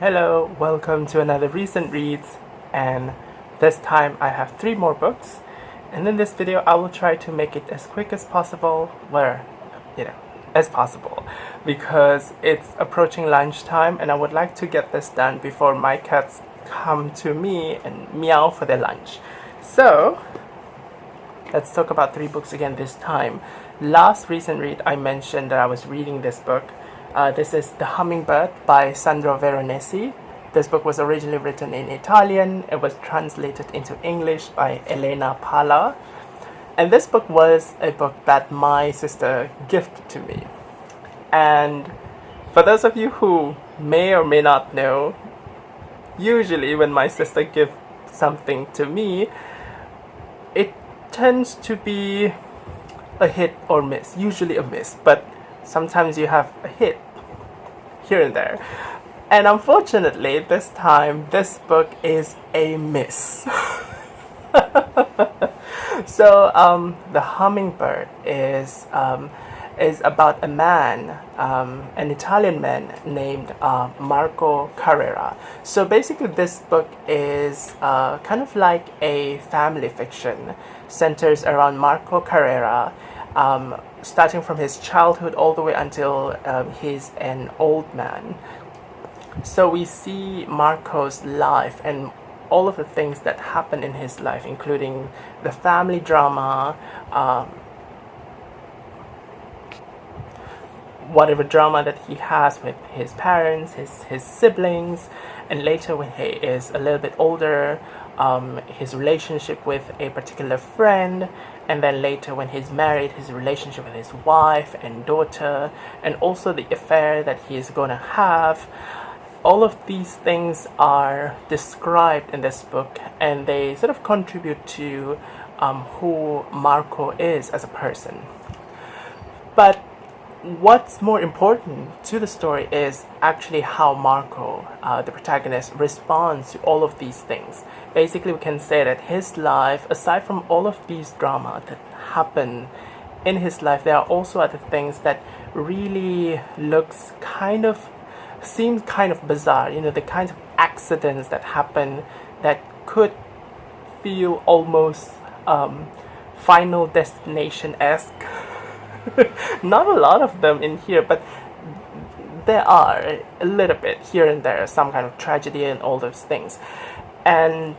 Hello, welcome to another recent reads, and this time I have 3 more books, and in this video I will try to make it as quick as possible, as possible, because it's approaching lunchtime and I would like to get this done before my cats come to me and meow for their lunch. So, let's talk about 3 books again this time. Last recent read I mentioned that I was reading this book. This is The Hummingbird by Sandro Veronesi. This book was originally written in Italian. It was translated into English by Elena. And this book was a book that my sister gifted to me. And for those of you who may or may not know, usually when my sister gives something to me, it tends to be a hit or miss, usually a miss, but sometimes you have a hit here and there. And unfortunately, this time, this book is a miss. So, The Hummingbird is about a man, an Italian man named Marco Carrera. So basically, this book is kind of like a family fiction, centers around Marco Carrera, starting from his childhood all the way until he's an old man. So we see Marco's life and all of the things that happen in his life, including the family drama, whatever drama that he has with his parents, his siblings, and later when he is a little bit older, his relationship with a particular friend, and then later when he's married, his relationship with his wife and daughter, and also the affair that he is going to have. All of these things are described in this book, and they sort of contribute to who Marco is as a person. But what's more important to the story is actually how Marco, the protagonist, responds to all of these things. Basically, we can say that his life, aside from all of these drama that happen in his life, there are also other things that really seems kind of bizarre. The kinds of accidents that happen that could feel almost Final Destination-esque. Not a lot of them in here, but there are a little bit here and there, some kind of tragedy and all those things. And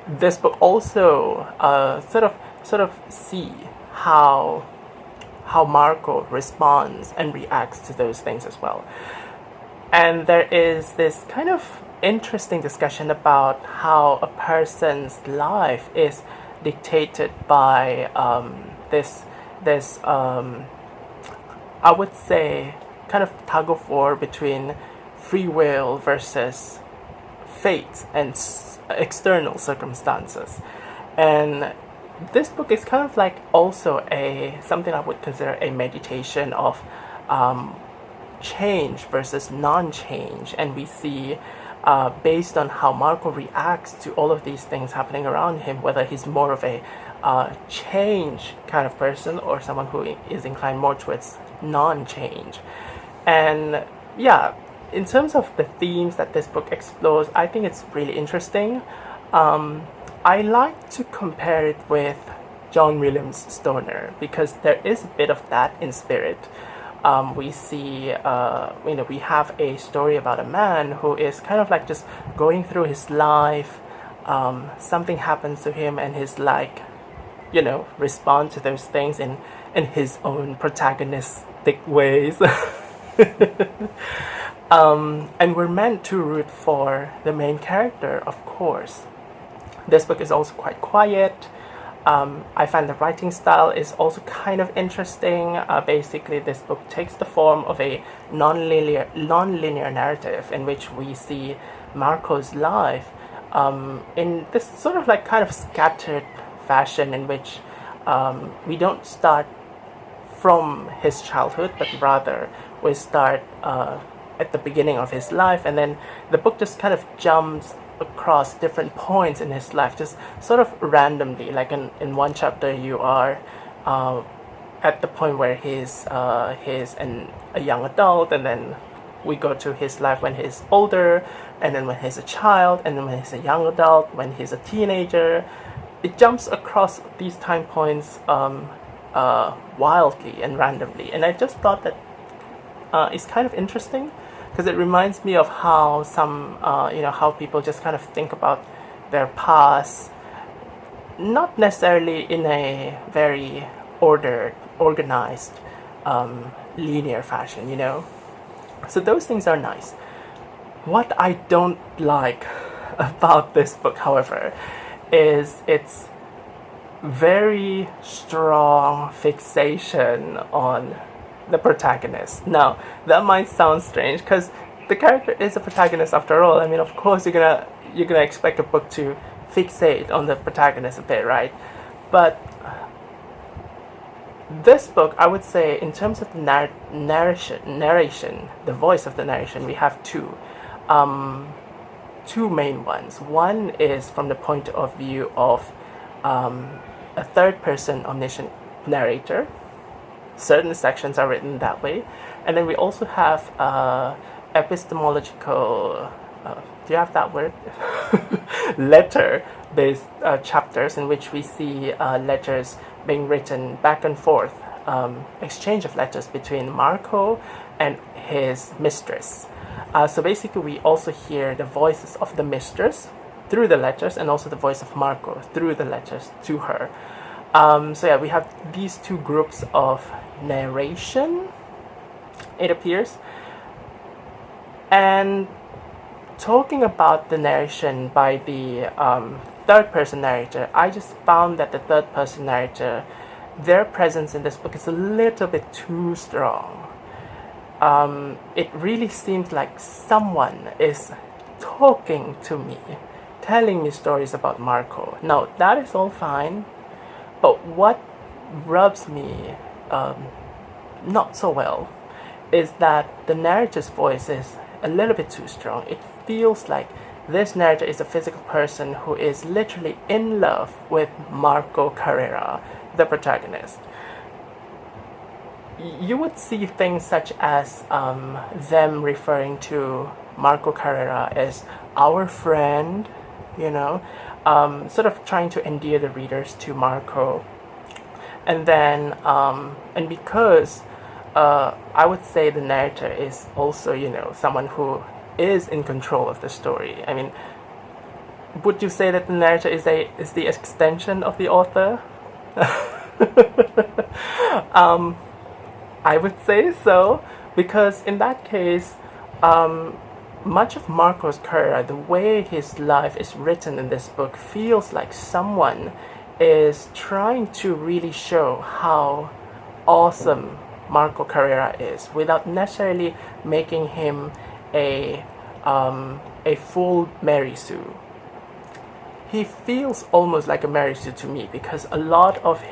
this book also sort of see how Marco responds and reacts to those things as well. And there is this kind of interesting discussion about how a person's life is dictated by this I would say kind of tug of war between free will versus fate and external circumstances. And this book is kind of like also something I would consider a meditation of change versus non-change. And we see based on how Marco reacts to all of these things happening around him, whether he's more of a change kind of person or someone who is inclined more towards non-change. And yeah, in terms of the themes that this book explores, I think it's really interesting. I like to compare it with John Williams' Stoner because there is a bit of that in spirit. We see, we have a story about a man who is kind of like just going through his life. Something happens to him and he's like, respond to those things in his own protagonistic ways. And we're meant to root for the main character, of course. This book is also quite quiet. I find the writing style is also kind of interesting. Basically, this book takes the form of a non-linear narrative in which we see Marco's life in this sort of like kind of scattered fashion in which we don't start from his childhood, but rather we start at the beginning of his life, and then the book just kind of jumps across different points in his life, just sort of randomly. Like in one chapter you are at the point where he's a young adult, and then we go to his life when he's older, and then when he's a child, and then when he's a young adult, when he's a teenager. It jumps across these time points wildly and randomly, and I just thought that it's kind of interesting because it reminds me of how some how people just kind of think about their past, not necessarily in a very organized, linear fashion, So those things are nice. What I don't like about this book, however, is its very strong fixation on the protagonist. Now, that might sound strange because the character is a protagonist after all. I mean, of course, you're gonna expect a book to fixate on the protagonist a bit, right? But this book, I would say, in terms of the narration, the voice of the narration, we have two main ones. One is from the point of view of a third-person omniscient narrator. Certain sections are written that way, and then we also have epistemological. Do you have that word? Letter-based chapters in which we see letters being written back and forth, exchange of letters between Marco and his mistress. So basically, we also hear the voices of the mistress through the letters, and also the voice of Marco through the letters to her. So yeah, we have these two groups of narration, it appears. And talking about the narration by the third-person narrator, I just found that the third-person narrator, their presence in this book is a little bit too strong. It really seems like someone is talking to me, telling me stories about Marco. Now, that is all fine, but what rubs me not so well is that the narrator's voice is a little bit too strong. It feels like this narrator is a physical person who is literally in love with Marco Carrera, the protagonist. You would see things such as them referring to Marco Carrera as our friend, sort of trying to endear the readers to Marco. And then, and because I would say the narrator is also, someone who is in control of the story. I mean, would you say that the narrator is the extension of the author? I would say so, because in that case, much of Marco's career, the way his life is written in this book, feels like someone is trying to really show how awesome Marco Carrera is, without necessarily making him a full Mary Sue. He feels almost like a Mary Sue to me, because a lot of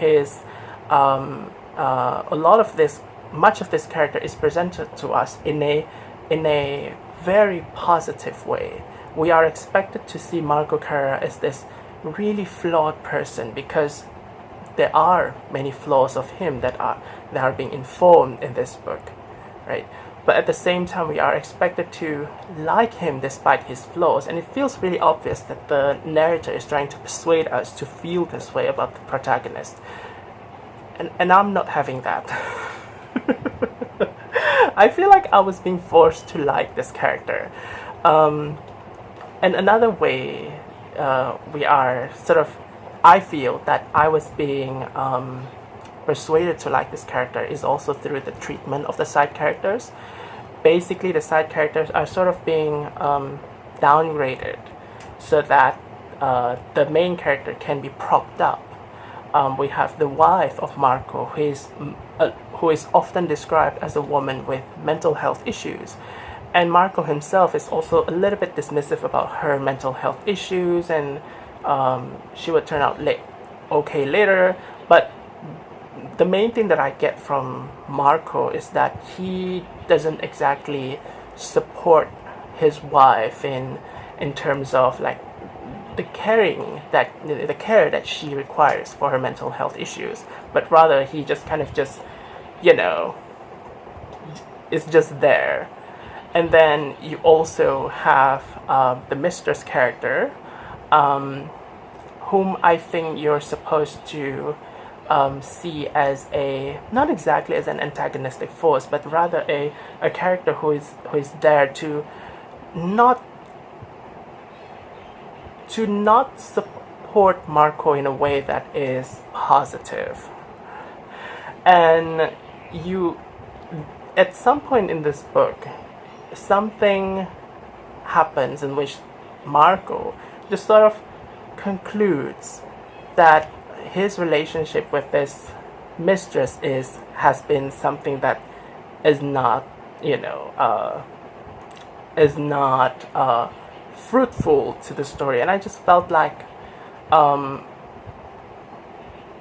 much of this character is presented to us in a very positive way. We are expected to see Marco Carrera as this really flawed person, because there are many flaws of him that are being informed in this book, right? But at the same time, we are expected to like him despite his flaws, and it feels really obvious that the narrator is trying to persuade us to feel this way about the protagonist. And I'm not having that. I feel like I was being forced to like this character. And another way I feel that I was being persuaded to like this character is also through the treatment of the side characters. Basically, the side characters are sort of being downgraded so that the main character can be propped up. We have the wife of Marco, who is often described as a woman with mental health issues. And Marco himself is also a little bit dismissive about her mental health issues, and she would turn out okay later. But the main thing that I get from Marco is that he doesn't exactly support his wife in terms of like the care that she requires for her mental health issues, but rather he just kind of is just there. And then you also have the mistress character, whom I think you're supposed to see as not exactly as an antagonistic force, but rather a character who is there to not support Marco in a way that is positive. And at some point in this book, something happens in which Marco just sort of concludes that his relationship with this mistress has been something that is not, fruitful to the story. And I just felt like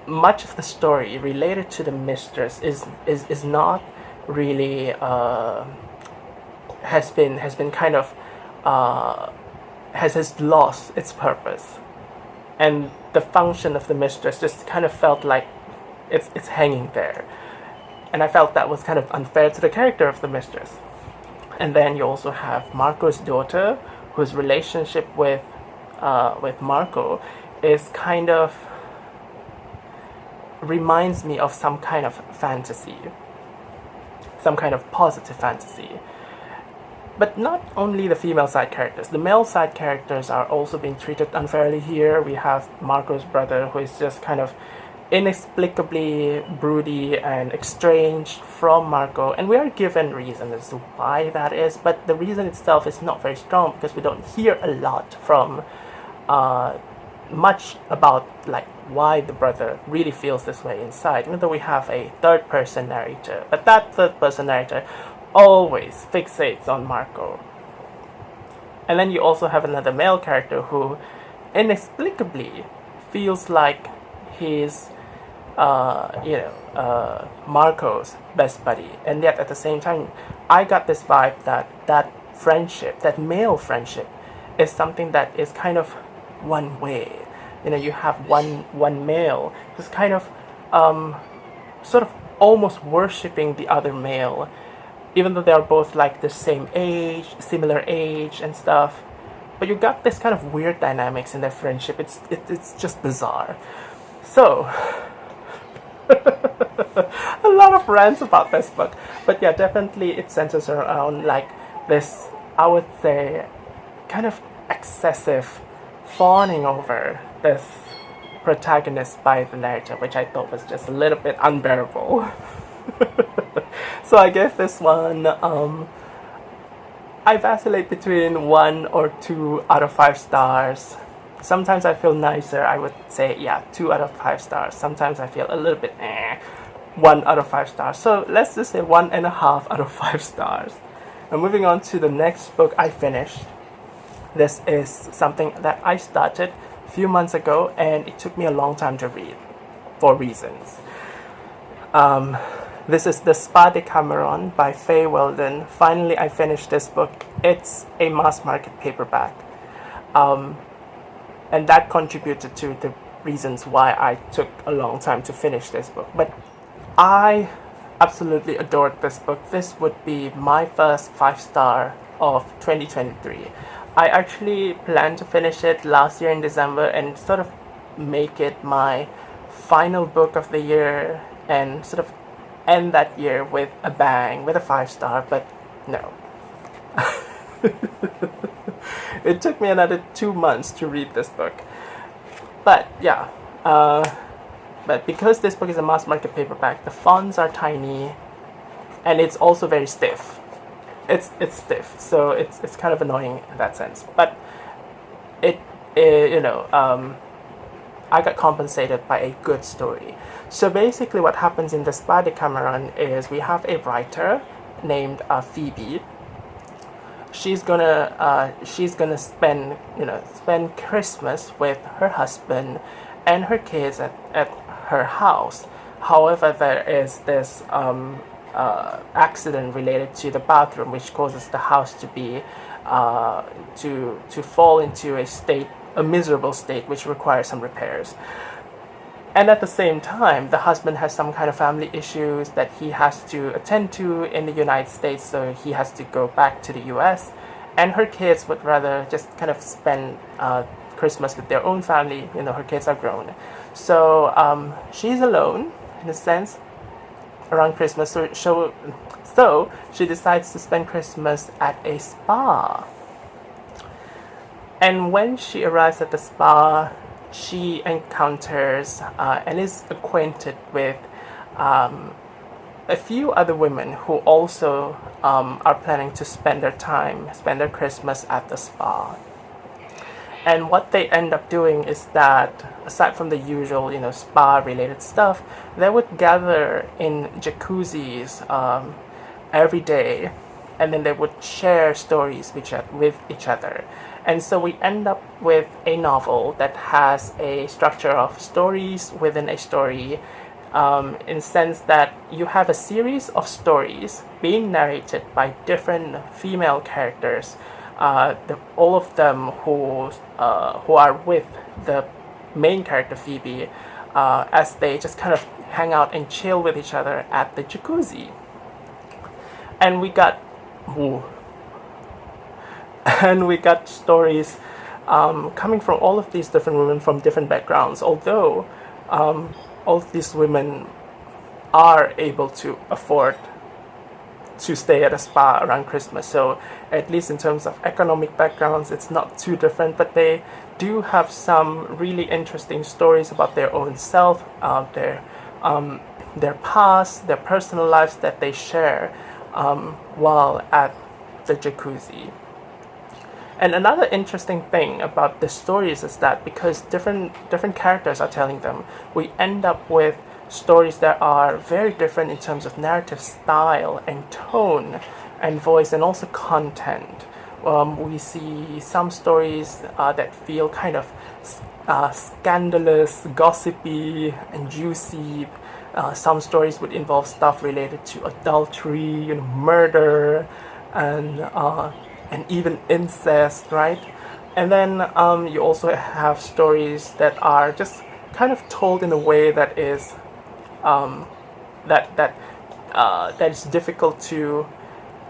much of the story related to the mistress is not really has been kind of has lost its purpose, and the function of the mistress just kind of felt like it's hanging there, and I felt that was kind of unfair to the character of the mistress. And then you also have Marco's daughter, whose relationship with Marco is kind of reminds me of some kind of fantasy, some kind of positive fantasy. But not only the female side characters, the male side characters are also being treated unfairly here. We have Marco's brother, who is just kind of inexplicably broody and estranged from Marco, and we are given reason as to why that is, but the reason itself is not very strong because we don't hear a lot from much about like why the brother really feels this way inside, even though we have a third person narrator. But that third person narrator always fixates on Marco. And then you also have another male character who inexplicably feels like he's Marco's best buddy, and yet at the same time I got this vibe that friendship, that male friendship, is something that is kind of one way. You have one male who's kind of sort of almost worshipping the other male, even though they are both like the same age, similar age and stuff. But you got this kind of weird dynamics in their friendship. It's just bizarre. So a lot of rants about this book, but yeah, definitely it centers around like this, I would say, kind of excessive fawning over this protagonist by the narrator, which I thought was just a little bit unbearable. So I gave this one, I vacillate between 1 or 2 out of 5 stars. Sometimes I feel nicer, I would say, 2 out of 5 stars. Sometimes I feel a little bit 1 out of 5 stars. So let's just say 1.5 out of 5 stars. And moving on to the next book I finished. This is something that I started a few months ago, and it took me a long time to read, for reasons. This is the Spa Decameron by Fay Weldon. Finally, I finished this book. It's a mass market paperback. And that contributed to the reasons why I took a long time to finish this book. But I absolutely adored this book. This would be my first 5-star of 2023. I actually planned to finish it last year in December and sort of make it my final book of the year and sort of end that year with a bang, with a 5-star, but no. It took me another 2 months to read this book. But yeah, but because this book is a mass market paperback, the fonts are tiny and it's also very stiff. It's stiff, so it's kind of annoying in that sense. But I got compensated by a good story. So basically what happens in the Spa Decameron is we have a writer named Phoebe. She's gonna spend Christmas with her husband and her kids at her house. However, there is this accident related to the bathroom, which causes the house to be to fall into a miserable state, which requires some repairs. And at the same time, the husband has some kind of family issues that he has to attend to in the United States, so he has to go back to the US. And her kids would rather just kind of spend Christmas with their own family. You know, her kids are grown. So she's alone, in a sense, around Christmas. So she decides to spend Christmas at a spa. And when she arrives at the spa, she encounters and is acquainted with a few other women who also are planning to spend their Christmas at the spa. And what they end up doing is that, aside from the usual, you know, spa-related stuff, they would gather in jacuzzis every day, and then they would share stories with each other. And so we end up with a novel that has a structure of stories within a story, in the sense that you have a series of stories being narrated by different female characters, all of them who are with the main character Phoebe, as they just kind of hang out and chill with each other at the jacuzzi. And we got stories coming from all of these different women from different backgrounds, although all of these women are able to afford to stay at a spa around Christmas. So at least in terms of economic backgrounds, it's not too different, but they do have some really interesting stories about their own self, their past, their personal lives that they share while at the jacuzzi. And another interesting thing about the stories is that because different characters are telling them, we end up with stories that are very different in terms of narrative style and tone and voice and also content. We see some stories that feel kind of scandalous, gossipy, and juicy. Some stories would involve stuff related to adultery, you know, murder, and even incest, right? And then you also have stories that are just kind of told in a way that is that is difficult to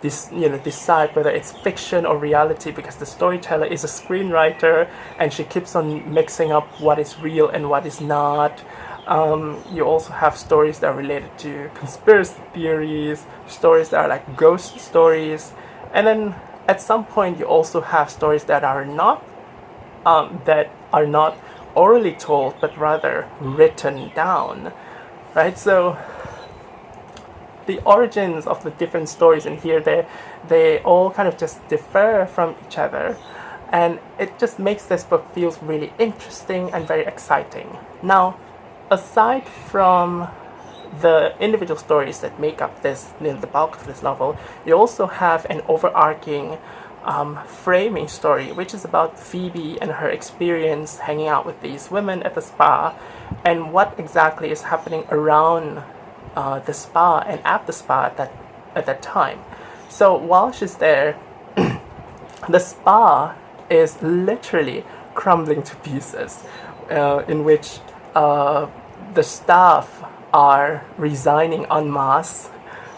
decide whether it's fiction or reality, because the storyteller is a screenwriter and she keeps on mixing up what is real and what is not. You also have stories that are related to conspiracy theories, stories that are like ghost stories, and then at some point you also have stories that are not orally told but rather written down, right? So the origins of the different stories in here, they all kind of just differ from each other, and it just makes this book feels really interesting and very exciting. Now, aside from the individual stories that make up this, the bulk of this novel, you also have an overarching framing story, which is about Phoebe and her experience hanging out with these women at the spa, and what exactly is happening around the spa and at the spa at that time. So while she's there, the spa is literally crumbling to pieces, in which the staff are resigning en masse,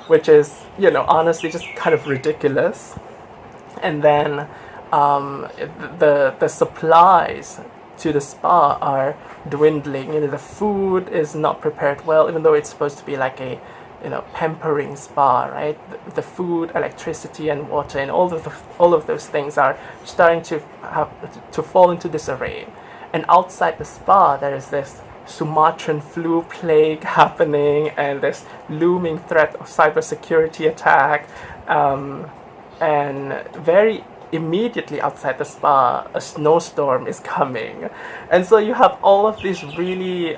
which is, honestly just kind of ridiculous. And then the supplies to the spa are dwindling. The food is not prepared well, even though it's supposed to be like a pampering spa, right? The food, electricity, and water, and all of those things are starting to fall into disarray. And outside the spa, there is this Sumatran flu plague happening, and this looming threat of cybersecurity attack, and very immediately outside the spa, a snowstorm is coming. And so you have all of these really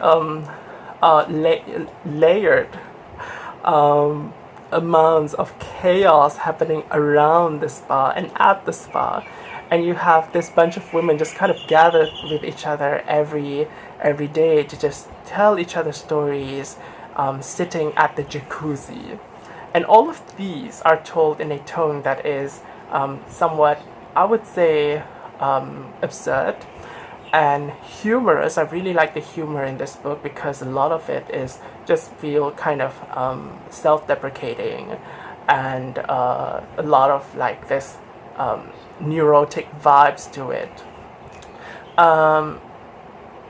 layered amounts of chaos happening around the spa and at the spa. And you have this bunch of women just kind of gathered with each other every day to just tell each other stories, sitting at the jacuzzi. And all of these are told in a tone that is somewhat, I would say, absurd, and humorous. I really like the humor in this book because a lot of it is just feel kind of self-deprecating, and a lot of like this neurotic vibes to it.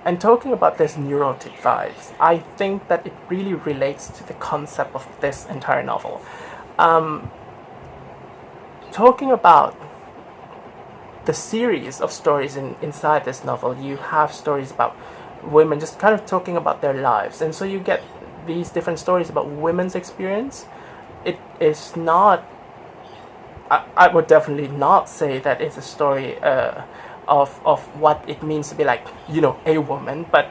And talking about this neurotic vibes, I think that it really relates to the concept of this entire novel. Talking about the series of stories inside this novel, you have stories about women just kind of talking about their lives, and so you get these different stories about women's experience. It is not, I would definitely not say that it's a story of what it means to be like, you know, a woman, but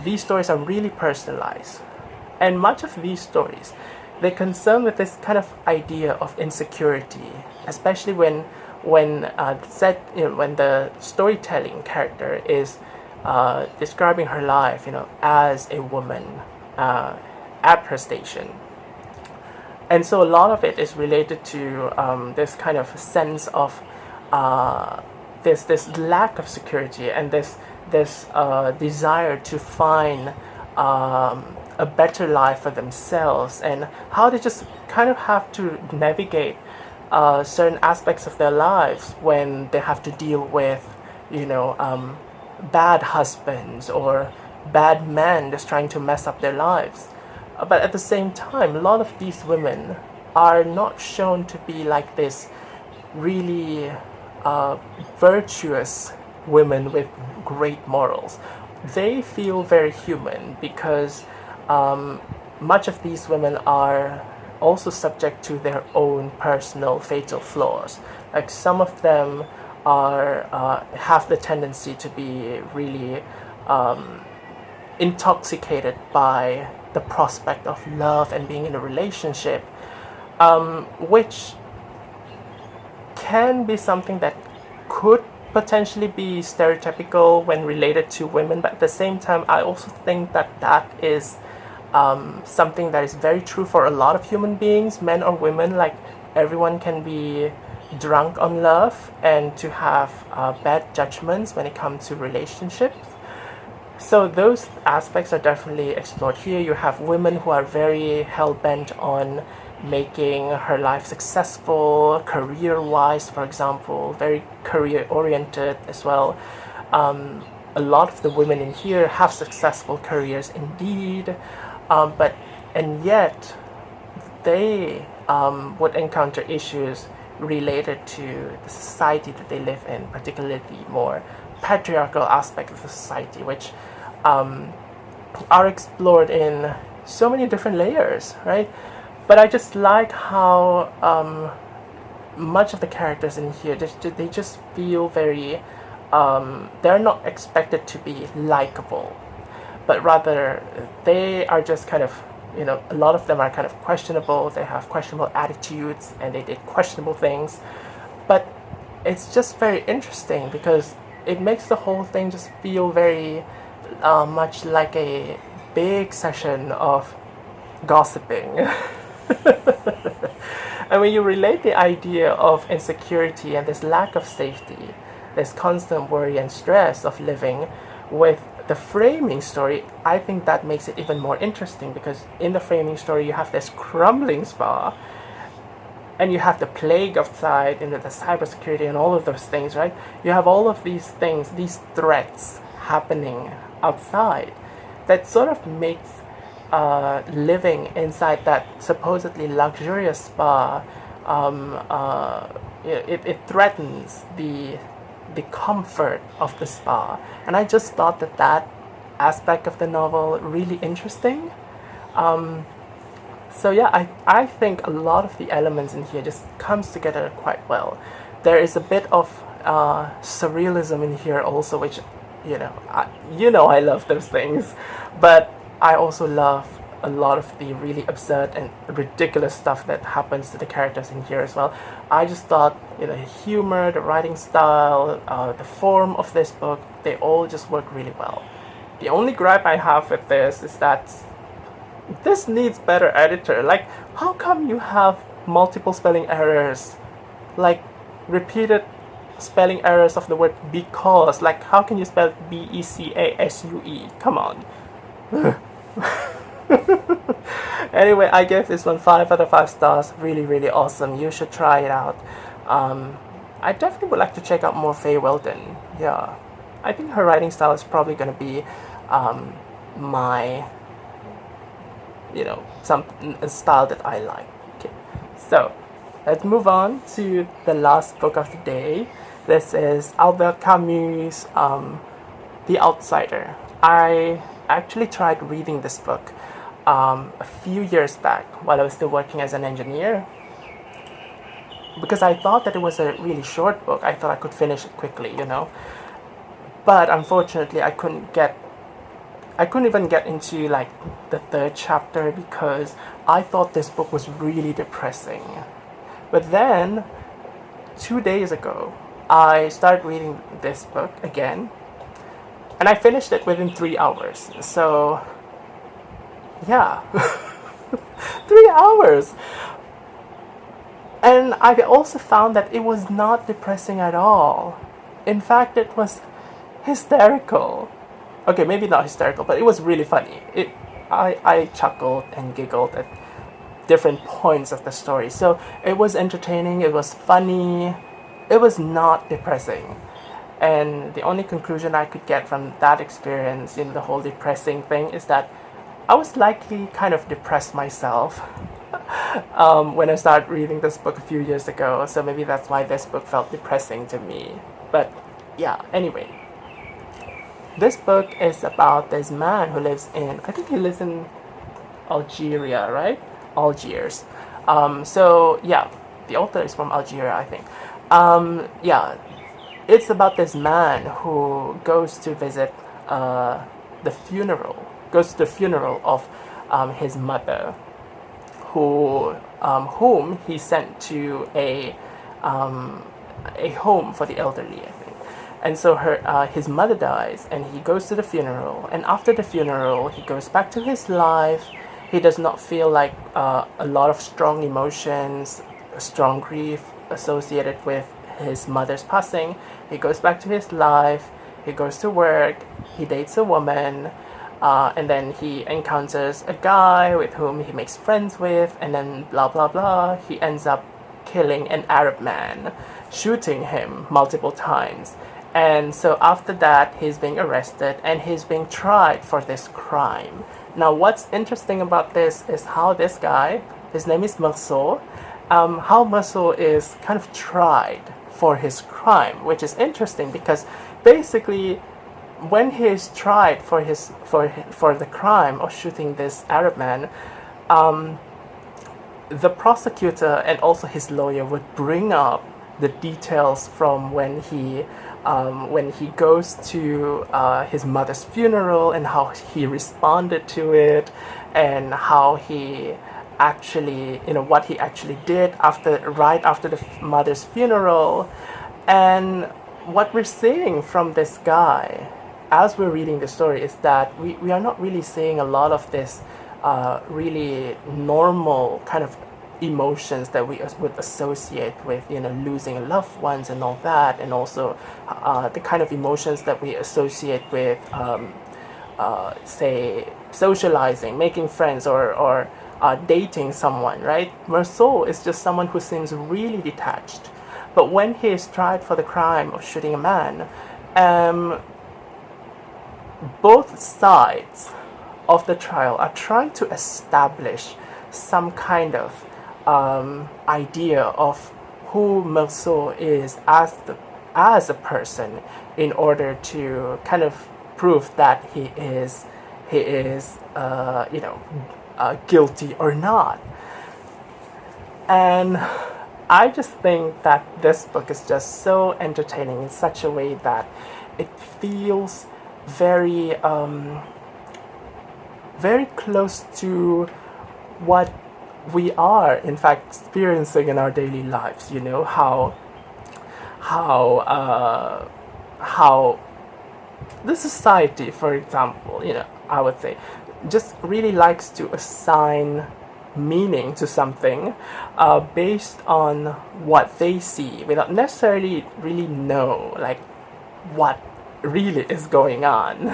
these stories are really personalized, and much of these stories, they concern with this kind of idea of insecurity, especially when when the storytelling character is describing her life, you know, as a woman at her station. And so a lot of it is related to this kind of sense of this lack of security, and this desire to find a better life for themselves, and how they just kind of have to navigate certain aspects of their lives when they have to deal with, you know, bad husbands or bad men just trying to mess up their lives. But at the same time, a lot of these women are not shown to be like this really virtuous women with great morals. They feel very human because much of these women are also subject to their own personal fatal flaws. Like some of them are have the tendency to be really intoxicated by the prospect of love and being in a relationship, which can be something that could potentially be stereotypical when related to women, but at the same time I also think that that is something that is very true for a lot of human beings, men or women. Like everyone can be drunk on love and to have bad judgments when it comes to relationships. So those aspects are definitely explored here. You have women who are very hell-bent on making her life successful, career-wise, for example, very career-oriented as well. A lot of the women in here have successful careers indeed, and yet they would encounter issues related to the society that they live in, particularly the more patriarchal aspect of the society, which are explored in so many different layers, right? But I just like how much of the characters in here, they just feel very, they're not expected to be likable, but rather they are just kind of, you know, a lot of them are kind of questionable. They have questionable attitudes and they did questionable things. But it's just very interesting because it makes the whole thing just feel very much like a big session of gossiping. And when you relate the idea of insecurity and this lack of safety, this constant worry and stress of living with the framing story, I think that makes it even more interesting, because in the framing story you have this crumbling spa and you have the plague outside and the cybersecurity and all of those things, right? You have all of these things, these threats happening outside that sort of makes living inside that supposedly luxurious spa, it threatens the comfort of the spa. And I just thought that that aspect of the novel really interesting. So yeah, I think a lot of the elements in here just comes together quite well. There is a bit of surrealism in here also, which, you know, I love those things, but I also love a lot of the really absurd and ridiculous stuff that happens to the characters in here as well. I just thought, you know, the humor, the writing style, the form of this book, they all just work really well. The only gripe I have with this is that this needs better editor. Like, how come you have multiple spelling errors, like repeated spelling errors of the word because. Like, how can you spell Becasue? Come on. Anyway, I gave this one 5 out of 5 stars. Really, really awesome. You should try it out. I definitely would like to check out more Fay Weldon. Yeah, I think her writing style is probably going to be my, some style that I like. Okay, so let's move on to the last book of the day. This is Albert Camus' The Outsider. I actually tried reading this book a few years back while I was still working as an engineer, because I thought that it was a really short book. I thought I could finish it quickly, but unfortunately I couldn't even get into like the 3rd chapter because I thought this book was really depressing. But then 2 days ago I started reading this book again, and I finished it within 3 hours. So yeah. 3 hours. And I also found that it was not depressing at all. In fact, it was hysterical. Okay, maybe not hysterical, but it was really funny. I chuckled and giggled at different points of the story. So it was entertaining, it was funny, it was not depressing. And the only conclusion I could get from that experience in the whole depressing thing is that I was likely kind of depressed myself when I started reading this book a few years ago, so maybe that's why this book felt depressing to me. But yeah, anyway. This book is about this man who lives in, I think he lives in Algeria, right? Algiers. So yeah, the author is from Algeria, I think. Yeah, it's about this man who goes to visit the funeral of his mother, whom he sent to a home for the elderly, I think. And so his mother dies, and he goes to the funeral. And after the funeral, he goes back to his life. He does not feel like a lot of strong emotions, strong grief associated with his mother's passing. He goes back to his life. He goes to work. He dates a woman. And then he encounters a guy with whom he makes friends with, and then blah blah blah. He ends up killing an Arab man, shooting him multiple times. And so after that, he's being arrested and he's being tried for this crime. Now, what's interesting about this is how this guy, his name is Marceau, how Marceau is kind of tried for his crime, which is interesting because basically, when he is tried for the crime of shooting this Arab man, the prosecutor and also his lawyer would bring up the details from when he goes to his mother's funeral and how he responded to it, and how he actually, what he actually did right after the mother's funeral. And what we're seeing from this guy as we're reading the story is that we are not really seeing a lot of this really normal kind of emotions that we would associate with losing loved ones and all that, and also the kind of emotions that we associate with say socializing, making friends, or dating someone, right? Marceau is just someone who seems really detached. But when he is tried for the crime of shooting a man, both sides of the trial are trying to establish some kind of idea of who Marceau is as a person, in order to kind of prove that he is guilty or not. And I just think that this book is just so entertaining in such a way that it feels very very close to what we are in fact experiencing in our daily lives. How the society, for example, I would say, just really likes to assign meaning to something based on what they see without necessarily really know like what really is going on.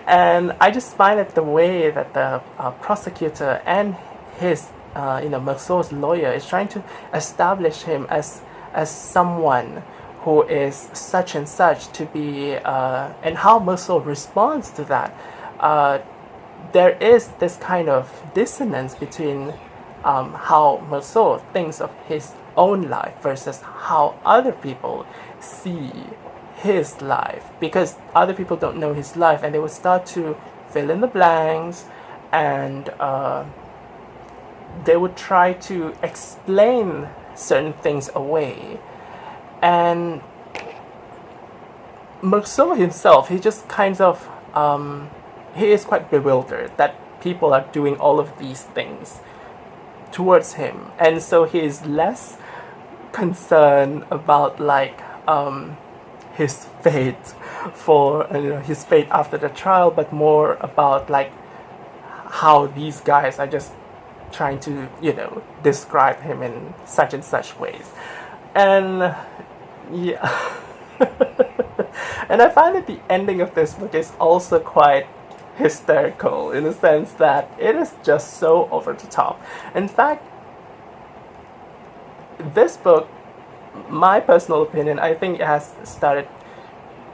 And I just find it the way that the prosecutor and his Merceau's lawyer is trying to establish him as someone who is such and such to be, and how Merceau responds to that. There is this kind of dissonance between how Merceau thinks of his own life versus how other people see his life, because other people don't know his life and they will start to fill in the blanks, and they would try to explain certain things away. And Merceau himself, he just kind of he is quite bewildered that people are doing all of these things towards him, and so he is less concerned about like his fate for his fate after the trial, but more about like how these guys are just trying to describe him in such and such ways. And yeah. And I find that the ending of this book is also quite hysterical in the sense that it is just so over the top. In fact, this book, my personal opinion, I think it has started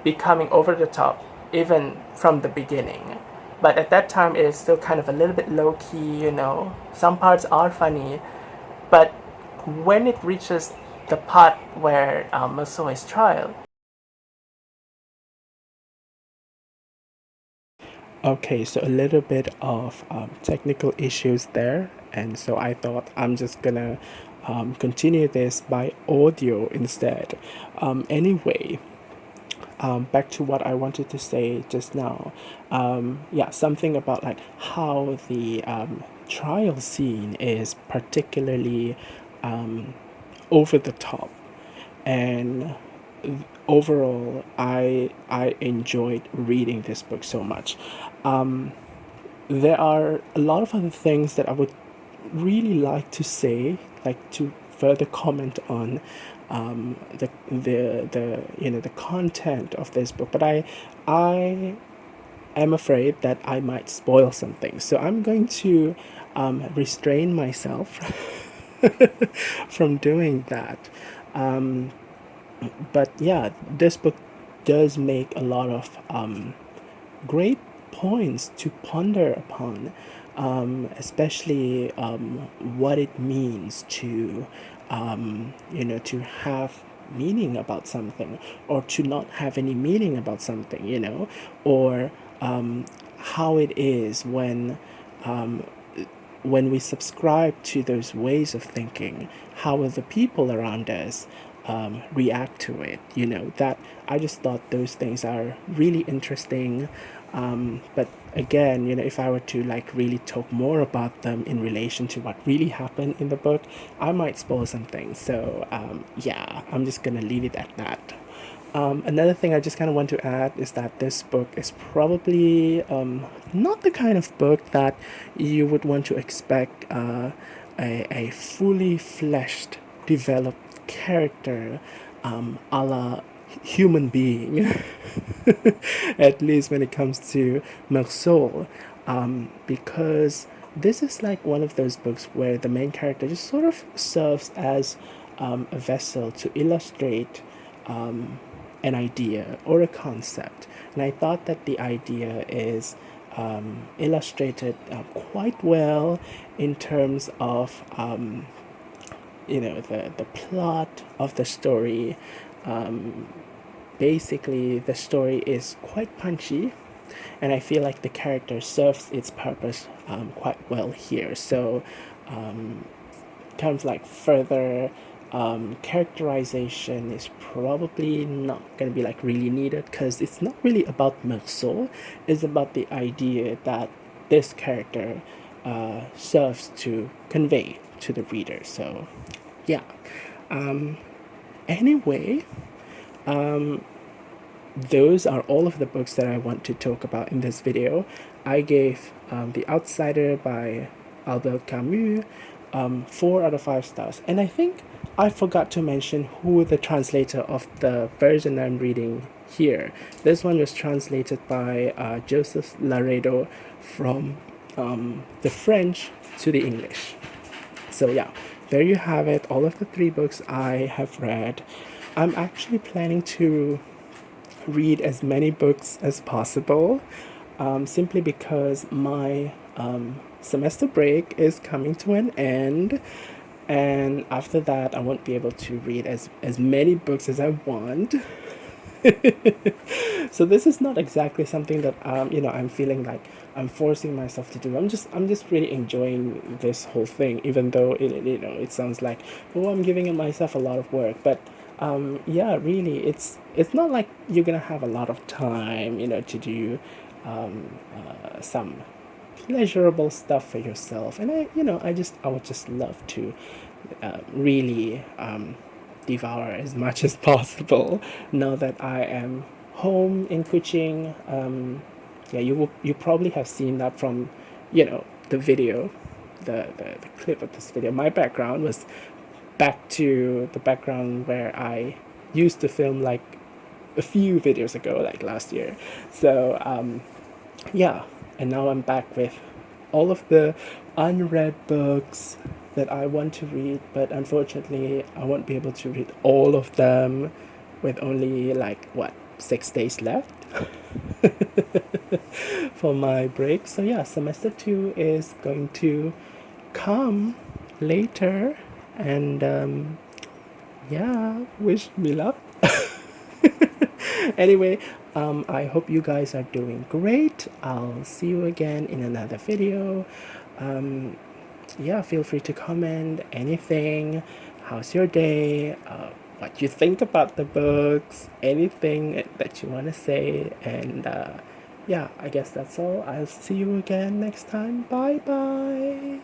becoming over the top even from the beginning. But at that time, it is still kind of a little bit low-key, Some parts are funny, but when it reaches the part where Merceau is trial. Okay, so a little bit of technical issues there, and so I thought I'm just gonna continue this by audio instead. Anyway, back to what I wanted to say just now. Yeah, something about like how the trial scene is particularly over the top, and overall I enjoyed reading this book so much. There are a lot of other things that I would really like to say, like to further comment on the content of this book, but I am afraid that I might spoil something, so I'm going to restrain myself from doing that. But yeah, this book does make a lot of great points to ponder upon, especially what it means to to have meaning about something, or to not have any meaning about something, or how it is when we subscribe to those ways of thinking, how will the people around us react to it? That I just thought those things are really interesting. But again, if I were to like really talk more about them in relation to what really happened in the book, I might spoil some things. So yeah, I'm just gonna leave it at that. Another thing I just kind of want to add is that this book is probably not the kind of book that you would want to expect a fully fleshed, developed character a la human being, at least when it comes to Merceau, because this is like one of those books where the main character just sort of serves as a vessel to illustrate an idea or a concept. And I thought that the idea is illustrated quite well in terms of the plot of the story. Basically, the story is quite punchy, and I feel like the character serves its purpose quite well here. So kind of like further characterization is probably not going to be like really needed, because it's not really about Merceau. It's about the idea that this character serves to convey to the reader. So yeah, anyway, those are all of the books that I want to talk about in this video. I gave The Outsider by Albert Camus 4 out of 5 stars. And I think I forgot to mention who the translator of the version I'm reading here. This one was translated by Joseph Laredo from the French to the English. So yeah, there you have it, all of the 3 books I have read. I'm actually planning to read as many books as possible, simply because my semester break is coming to an end, and after that I won't be able to read as many books as I want. So this is not exactly something that I'm feeling like I'm forcing myself to do. I'm just really enjoying this whole thing, even though it sounds like, oh, I'm giving myself a lot of work. But yeah, really, it's not like you're gonna have a lot of time, to do some pleasurable stuff for yourself. And I would just love to really devour as much as possible now that I am home in Kuching. Yeah, you probably have seen that from the video, the clip of this video. My background was back to the background where I used to film like a few videos ago, like last year. So yeah, and now I'm back with all of the unread books that I want to read, but unfortunately I won't be able to read all of them with only like 6 days left for my break. So yeah, semester 2 is going to come later, and yeah, wish me luck. Anyway, I hope you guys are doing great. I'll see you again in another video. Yeah, feel free to comment anything. How's your day? What you think about the books? Anything that you want to say? And yeah, I guess that's all. I'll see you again next time. Bye bye.